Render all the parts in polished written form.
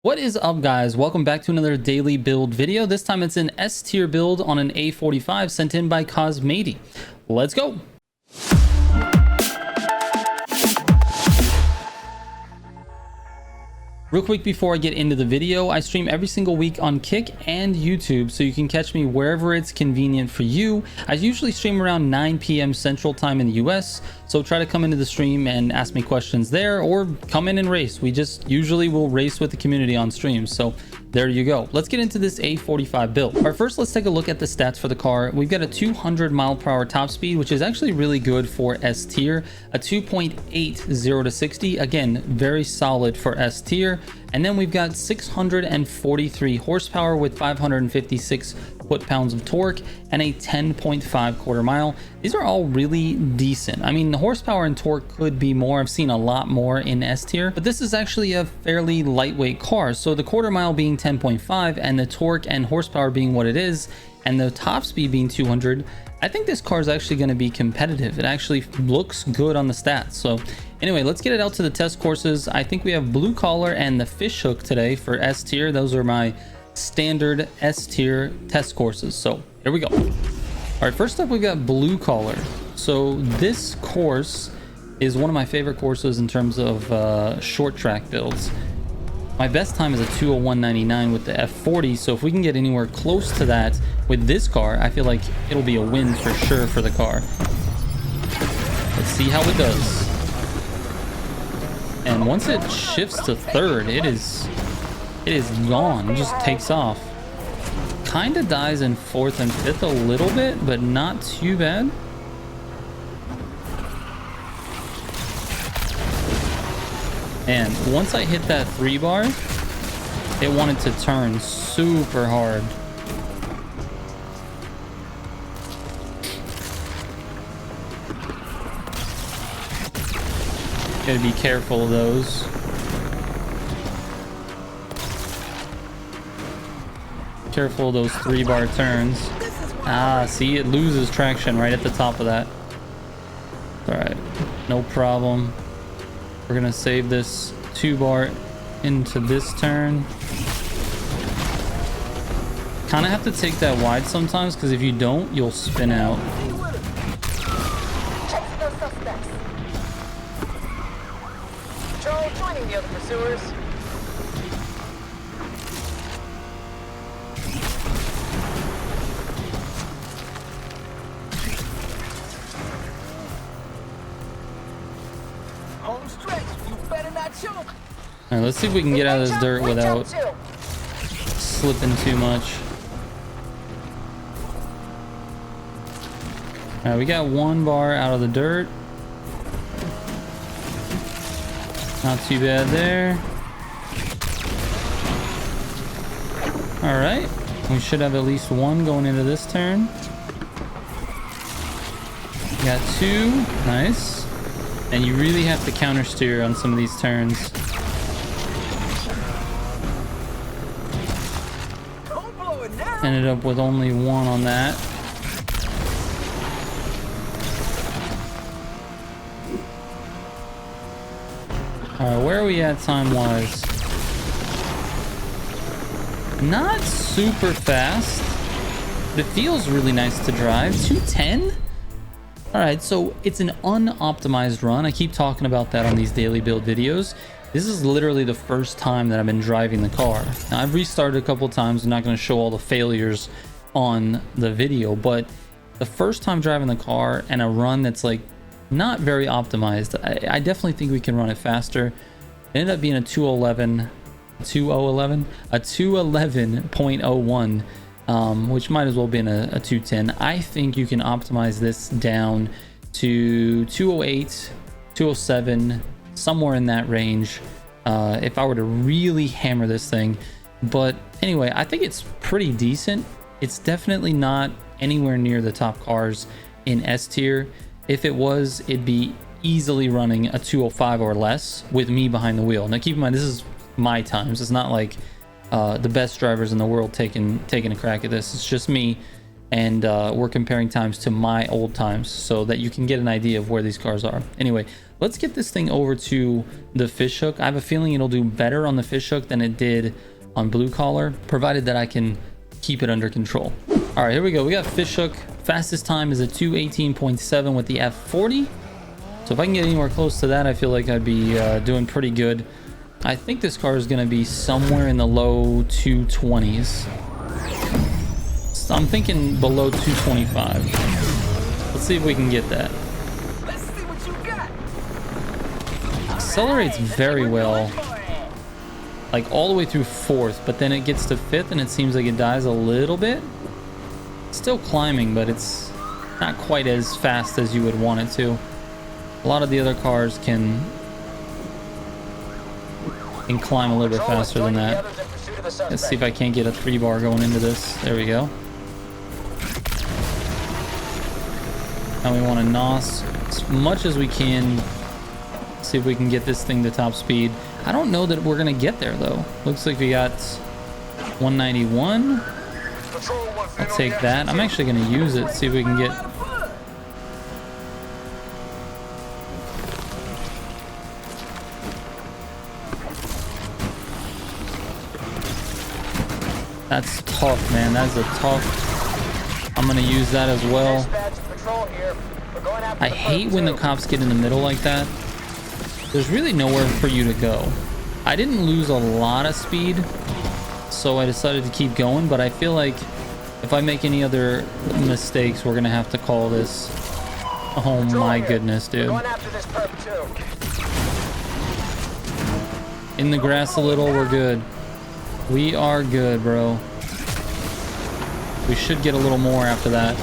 What is up, guys? Welcome back to another daily build video. This time it's an S tier build on an A45 sent in by Cosmati. Let's go. Real quick before I get into the video, I stream every single week on Kick and YouTube, so you can catch me wherever it's convenient for you. I usually stream around 9 p.m. Central Time in the US, so try to come into the stream and ask me questions there, or come in and race. We just usually will race with the community on stream, so there you go. Let's get into this A45 build. All right, first let's take a look at the stats for the car. We've got a 200 mile per hour top speed, which is actually really good for S tier. A 2.8 0 to 60, again, very solid for S tier. And then we've got 643 horsepower with 556 foot-pounds of torque and a 10.5 quarter mile. These are all really decent. I mean, the horsepower and torque could be more. I've seen a lot more in S tier, but this is actually a fairly lightweight car. So the quarter mile being 10.5 and the torque and horsepower being what it is, and the top speed being 200, I think this car is actually going to be competitive. It actually looks good on the stats. So anyway, let's get it out to the test courses. I think we have blue collar and the fish hook today for S tier. Those are my standard S tier test courses. So here we go. All right, first up, we've got blue collar. So this course is one of my favorite courses in terms of short track builds. My best time is a 201.99 with the F40, so if we can get anywhere close to that with this car, I feel like it'll be a win for sure for the car. Let's see how it does. And once it shifts to third, it is gone. It just takes off. Kind of dies in fourth and fifth a little bit, but not too bad. And once I hit that 3 bar, it wanted to turn super hard. Gotta be careful of those. Careful of those 3 bar turns. Ah, see, it loses traction right at the top of that. All right, no problem. We're gonna save this 2 bar into this turn. Kind of have to take that wide sometimes, because if you don't, you'll spin out. Charlie, joining the other pursuers. Home stretch, you better not choke. All right, let's see if we can get out of this dirt without slipping too much. All right, we got 1 bar out of the dirt. Not too bad there. All right, we should have at least 1 going into this turn. Got 2, nice. And you really have to counter steer on some of these turns. Ended up with only 1 on that. All right, where are we at time-wise? Not super fast, but it feels really nice to drive. 210? All right, so it's an unoptimized run. I keep talking about that on these daily build videos. This is literally the first time that I've been driving the car. Now, I've restarted a couple of times. I'm not going to show all the failures on the video, but the first time driving the car and a run that's like not very optimized, I definitely think we can run it faster. It ended up being a 211.01, which might as well be a 210. I think you can optimize this down to 208, 207, somewhere in that range, if I were to really hammer this thing. But anyway, I think it's pretty decent. It's definitely not anywhere near the top cars in S tier. If it was, it'd be easily running a 205 or less with me behind the wheel. Now keep in mind, this is my times. It's not like the best drivers in the world taking a crack at this. It's just me and we're comparing times to my old times so that you can get an idea of where these cars are. Anyway, let's get this thing over to the fishhook. I have a feeling it'll do better on the fishhook than it did on blue collar, provided that I can keep it under control. All right, here we go. We got fishhook. Fastest time is a 2:18.7 with the F40. So if I can get anywhere close to that, I feel like I'd be doing pretty good. I think this car is going to be somewhere in the low 220s. So I'm thinking below 225. Let's see if we can get that. Let's see what you got. Accelerates very well, like all the way through fourth, but then it gets to fifth and it seems like it dies a little bit. Still climbing, but it's not quite as fast as you would want it to. A lot of the other cars can climb a little bit faster than that. Let's see if I can't get a 3-bar going into this. There we go. Now we want to NOS as much as we can. See if we can get this thing to top speed. I don't know that we're going to get there though. Looks like we got 191. I'll take that. I'm actually going to use it. See if we can get... That's tough, man. That's a tough. I'm going to use that as well. I hate when the cops get in the middle like that. There's really nowhere for you to go. I didn't lose a lot of speed, so I decided to keep going, but I feel like if I make any other mistakes, we're gonna have to call this. Oh my goodness, dude. In the grass a little, we're good. We are good, bro. We should get a little more after that.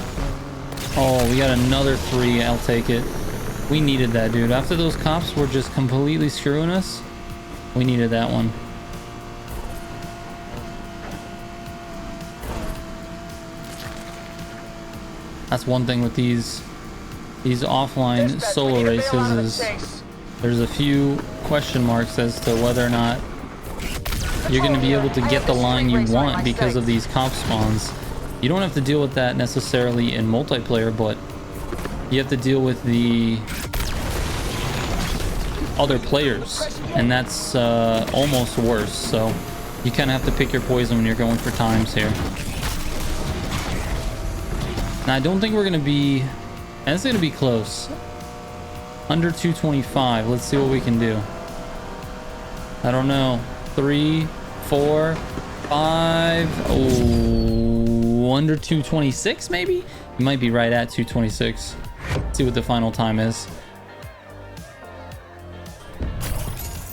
Oh, we got another 3. I'll take it. We needed that, dude. After those cops were just completely screwing us, we needed that one. That's one thing with these offline solo races is there's a few question marks as to whether or not you're going to be able to get the line you want because of these cop spawns. You don't have to deal with that necessarily in multiplayer, but you have to deal with the other players, and that's almost worse. So you kind of have to pick your poison when you're going for times here. Now I don't think we're going to be, and it's going to be close. Under 225. Let's see what we can do. I don't know. 3, 4, 5. Oh, under 226 maybe? You might be right at 226. Let's see what the final time is.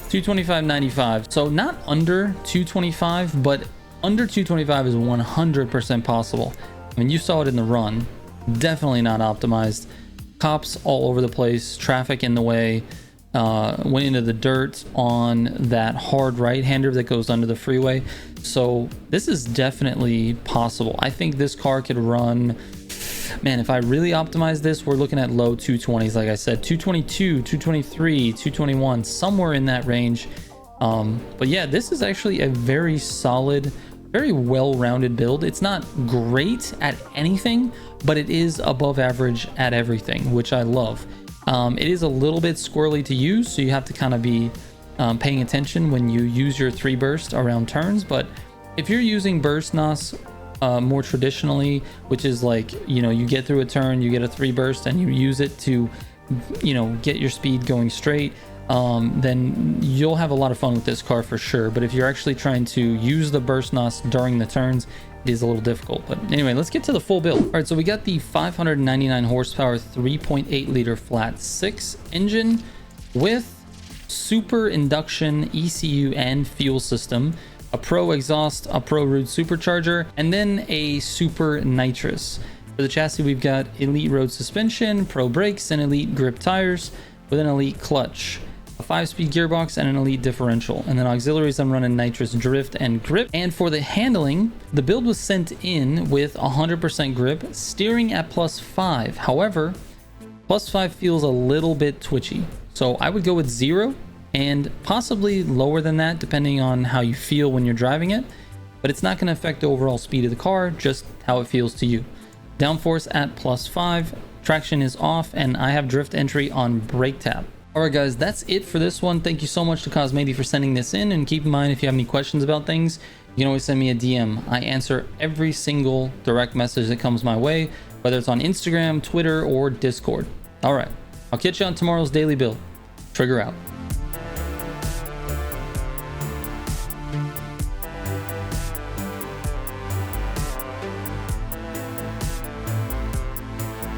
225.95. So not under 225, but under 225 is 100% possible. I mean, you saw it in the run. Definitely not optimized. Cops all over the place, traffic in the way. Went into the dirt on that hard right-hander that goes under the freeway. So this is definitely possible. I think this car could run, man, if I really optimize this, we're looking at low 220s, like I said, 222, 223, 221, somewhere in that range. But yeah, this is actually a very solid, very well-rounded build. It's not great at anything, but it is above average at everything, which I love. It is a little bit squirrely to use, so you have to kind of be paying attention when you use your 3 burst around turns. But if you're using burst NOS more traditionally, which is like, you know, you get through a turn, you get a 3 burst and you use it to, you know, get your speed going straight, then you'll have a lot of fun with this car for sure. But if you're actually trying to use the burst NOS during the turns, it is a little difficult. But anyway, let's get to the full build. All right, so we got the 599 horsepower 3.8 liter flat 6 engine with super induction ECU and fuel system, a pro exhaust, a pro root supercharger, and then a super nitrous. For the chassis, we've got elite road suspension, pro brakes, and elite grip tires with an elite clutch, a 5-speed gearbox, and an elite differential. And then auxiliaries, I'm running nitrous drift and grip. And for the handling, the build was sent in with 100% grip, steering at +5. However, +5 feels a little bit twitchy, so I would go with 0 and possibly lower than that depending on how you feel when you're driving it, but it's not going to affect the overall speed of the car, just how it feels to you. downforce at +5, traction is off, and I have drift entry on brake tab. Alright guys, that's it for this one. Thank you so much to Cosmady for sending this in, and keep in mind if you have any questions about things, you can always send me a DM. I answer every single direct message that comes my way, whether it's on Instagram, Twitter, or Discord. Alright, I'll catch you on tomorrow's daily build. Trigger out.